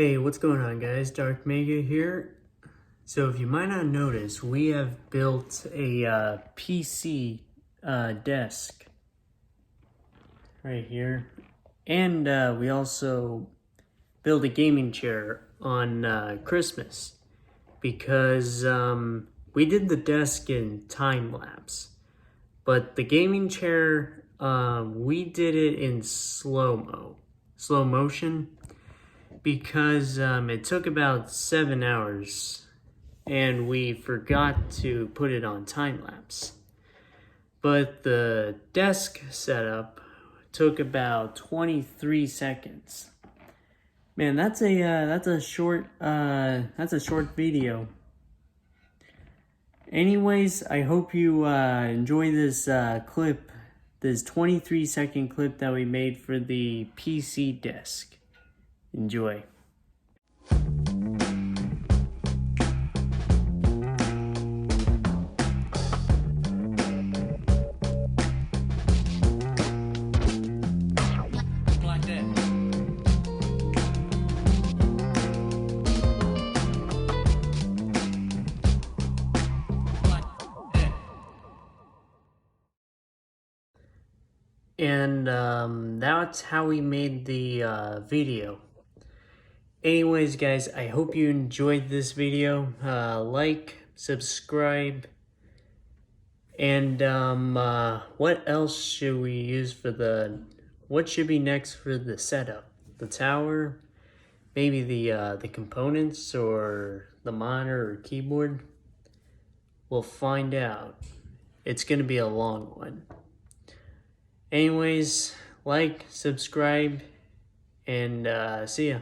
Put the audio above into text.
Hey, what's going on guys? Dark Mega here. So if you might not notice, we have built a PC desk right here. And we also built a gaming chair on Christmas because we did the desk in time-lapse. But the gaming chair, we did it in slow motion. Because it took about 7 hours and we forgot to put it on time lapse. But the desk setup took about 23 seconds. Man, that's a short video. Anyways, I hope you enjoy this clip, this 23-second clip that we made for the PC desk. Enjoy. And that's how we made the video. Anyways, guys, I hope you enjoyed this video. Like, subscribe, and what else should we use for what should be next for the setup? The tower, maybe the components or the monitor or keyboard? We'll find out. It's gonna be a long one. Anyways, like, subscribe, and see ya.